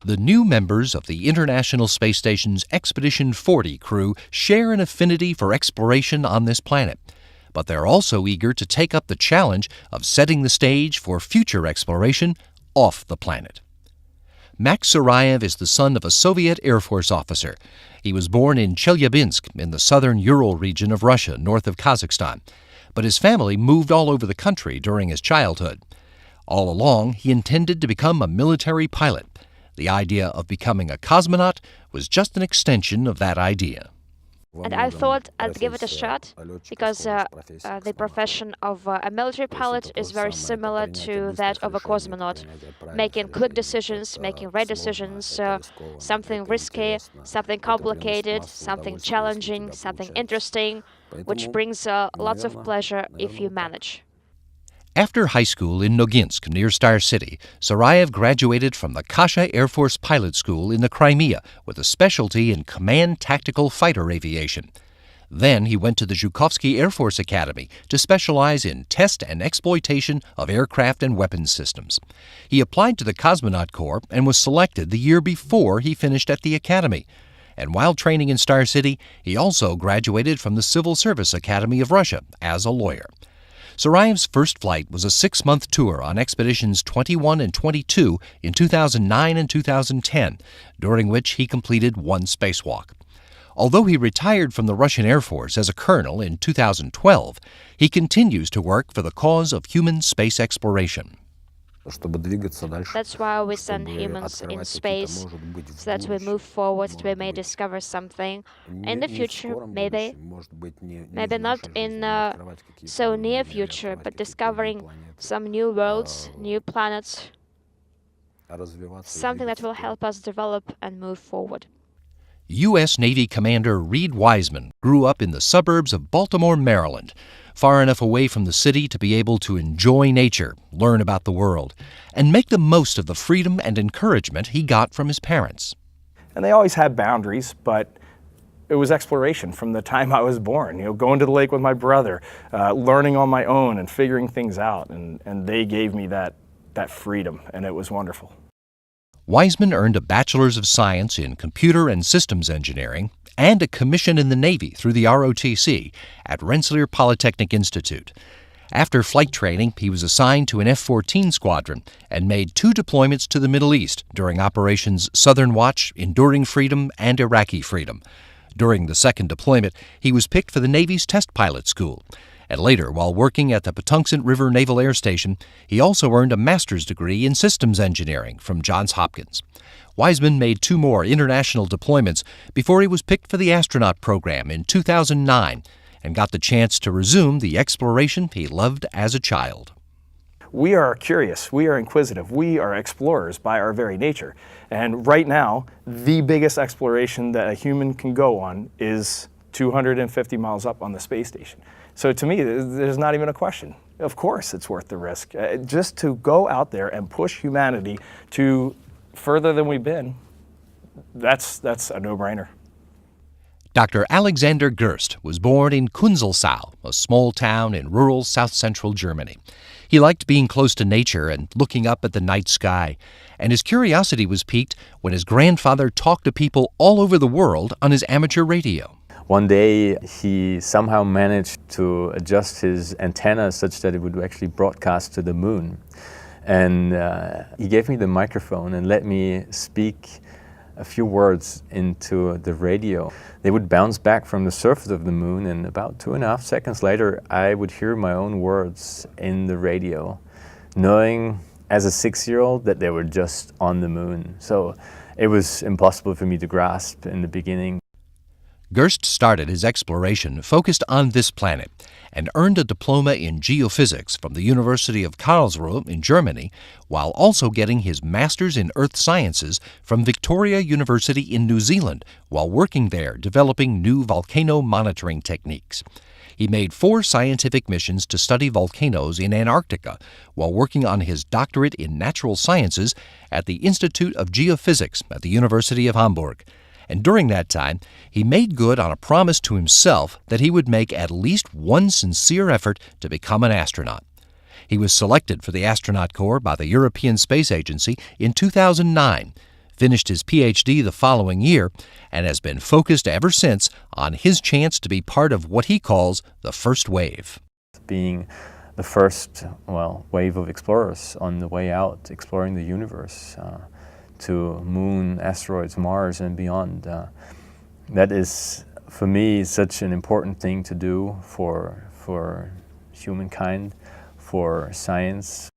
The new members of the International Space Station's Expedition 40 crew share an affinity for exploration on this planet, but they're also eager to take up the challenge of setting the stage for future exploration off the planet. Max Sarayev is the son of a Soviet Air Force officer. He was born in Chelyabinsk in the southern Ural region of Russia, north of Kazakhstan, but his family moved all over the country during his childhood. All along, he intended to become a military pilot. The idea of becoming a cosmonaut was just an extension of that idea. And I thought I'd give it a shot because the profession of a military pilot is very similar to that of a cosmonaut. Making quick decisions, making right decisions, something risky, something complicated, something challenging, something interesting, which brings lots of pleasure if you manage. After high school in Noginsk, near Star City, Sarayev graduated from the Kasha Air Force Pilot School in the Crimea with a specialty in command tactical fighter aviation. Then he went to the Zhukovsky Air Force Academy to specialize in test and exploitation of aircraft and weapons systems. He applied to the Cosmonaut Corps and was selected the year before he finished at the academy. And while training in Star City, he also graduated from the Civil Service Academy of Russia as a lawyer. Sarayev's first flight was a 6-month tour on Expeditions 21 and 22 in 2009 and 2010, during which he completed one spacewalk. Although he retired from the Russian Air Force as a colonel in 2012, he continues to work for the cause of human space exploration. That's why we send humans in space, so that we move forward, we may discover something in the future, maybe not in so near future, but discovering some new worlds, new planets, something that will help us develop and move forward. U.S. Navy Commander Reed Wiseman grew up in the suburbs of Baltimore, Maryland, far enough away from the city to be able to enjoy nature, learn about the world, and make the most of the freedom and encouragement he got from his parents. And they always had boundaries, but it was exploration from the time I was born. Going to the lake with my brother, learning on my own and figuring things out, and they gave me that freedom, and it was wonderful. Wiseman earned a Bachelor's of Science in Computer and Systems Engineering and a commission in the Navy through the ROTC at Rensselaer Polytechnic Institute. After flight training, he was assigned to an F-14 squadron and made 2 deployments to the Middle East during Operations Southern Watch, Enduring Freedom, and Iraqi Freedom. During the second deployment, he was picked for the Navy's Test Pilot School. And later, while working at the Patuxent River Naval Air Station, he also earned a master's degree in systems engineering from Johns Hopkins. Wiseman made 2 more international deployments before he was picked for the astronaut program in 2009 and got the chance to resume the exploration he loved as a child. We are curious, we are inquisitive, we are explorers by our very nature. And right now, the biggest exploration that a human can go on is 250 miles up on the space station. So to me, there's not even a question. Of course it's worth the risk. Just to go out there and push humanity to further than we've been, that's a no-brainer. Dr. Alexander Gerst was born in Kunzelsau, a small town in rural south-central Germany. He liked being close to nature and looking up at the night sky, and his curiosity was piqued when his grandfather talked to people all over the world on his amateur radio. One day he somehow managed to adjust his antenna such that it would actually broadcast to the moon. And he gave me the microphone and let me speak a few words into the radio. They would bounce back from the surface of the moon, and about 2.5 seconds later I would hear my own words in the radio, knowing as a 6-year-old that they were just on the moon. So it was impossible for me to grasp in the beginning. Gerst started his exploration focused on this planet and earned a diploma in geophysics from the University of Karlsruhe in Germany, while also getting his master's in earth sciences from Victoria University in New Zealand while working there developing new volcano monitoring techniques. He made 4 scientific missions to study volcanoes in Antarctica while working on his doctorate in natural sciences at the Institute of Geophysics at the University of Hamburg. And during that time, he made good on a promise to himself that he would make at least one sincere effort to become an astronaut. He was selected for the Astronaut Corps by the European Space Agency in 2009, finished his PhD the following year, and has been focused ever since on his chance to be part of what he calls the first wave. Being the first, wave of explorers on the way out, exploring the universe, to Moon, asteroids, Mars, and beyond. That is, for me, such an important thing to do for humankind, for science.